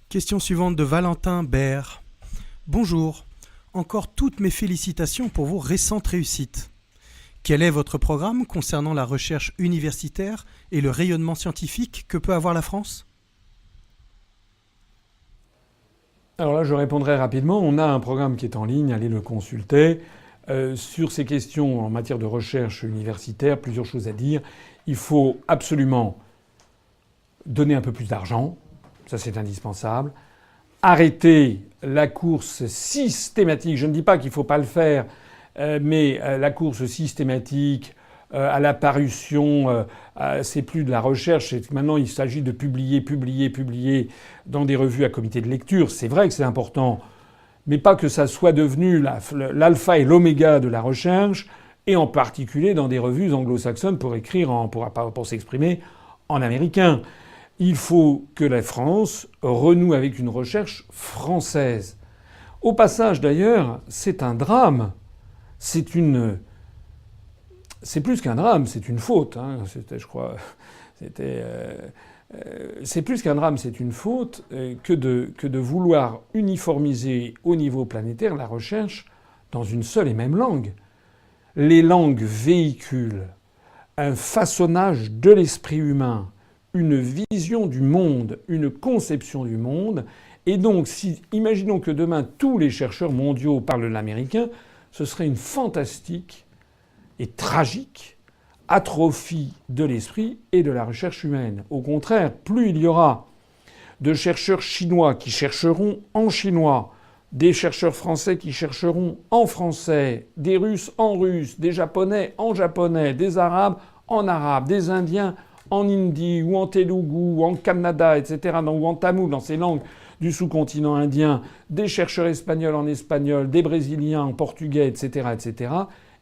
Question suivante de Valentin Baer. Bonjour, encore toutes mes félicitations pour vos récentes réussites. Quel est votre programme concernant la recherche universitaire et le rayonnement scientifique que peut avoir la France ? Alors là, je répondrai rapidement. On a un programme qui est en ligne, allez le consulter. Sur ces questions en matière de recherche universitaire, plusieurs choses à dire. Il faut absolument donner un peu plus d'argent, ça c'est indispensable. Arrêter la course systématique, je ne dis pas qu'il ne faut pas le faire, mais la course systématique à la parution, c'est plus de la recherche, maintenant il s'agit de publier dans des revues à comité de lecture. C'est vrai que c'est important, mais pas que ça soit devenu l'alpha et l'oméga de la recherche, et en particulier dans des revues anglo-saxonnes pour s'exprimer en américain. Il faut que la France renoue avec une recherche française. Au passage, d'ailleurs, c'est un drame. C'est plus qu'un drame, c'est une faute. C'est plus qu'un drame, c'est une faute que de vouloir uniformiser au niveau planétaire la recherche dans une seule et même langue. Les langues véhiculent un façonnage de l'esprit humain, une vision du monde, une conception du monde. Et donc, imaginons que demain tous les chercheurs mondiaux parlent l'américain, ce serait une fantastique et tragique atrophie de l'esprit et de la recherche humaine. Au contraire, plus il y aura de chercheurs chinois qui chercheront en chinois, des chercheurs français qui chercheront en français, des Russes en russe, des Japonais en japonais, des Arabes en arabe, des Indiens en hindi ou en telugu ou en kannada, etc., ou en tamoul, dans ces langues du sous-continent indien, des chercheurs espagnols en espagnol, des Brésiliens en portugais, etc., etc.,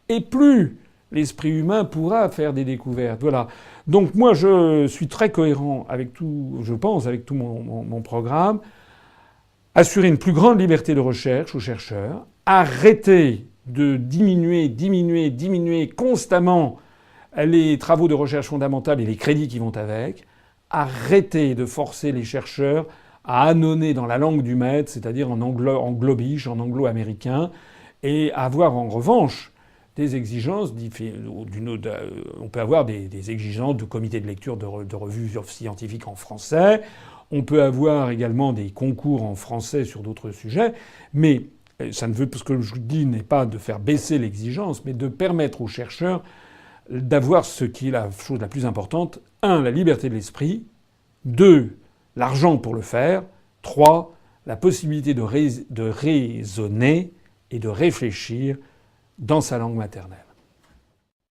et plus l'esprit humain pourra faire des découvertes. Voilà. Donc moi, je suis très cohérent avec tout, je pense, avec tout mon programme. Assurer une plus grande liberté de recherche aux chercheurs. Arrêter de diminuer constamment les travaux de recherche fondamentale et les crédits qui vont avec. Arrêter de forcer les chercheurs à annonner dans la langue du maître, c'est-à-dire en anglo-biche, en anglo-américain, et avoir en revanche des exigences, on peut avoir des exigences de comité de lecture de revues scientifiques en français, on peut avoir également des concours en français sur d'autres sujets, mais ça ne veut, ce que je dis n'est pas de faire baisser l'exigence, mais de permettre aux chercheurs d'avoir ce qui est la chose la plus importante. 1, la liberté de l'esprit. 2, l'argent pour le faire. 3, la possibilité de raisonner et de réfléchir dans sa langue maternelle.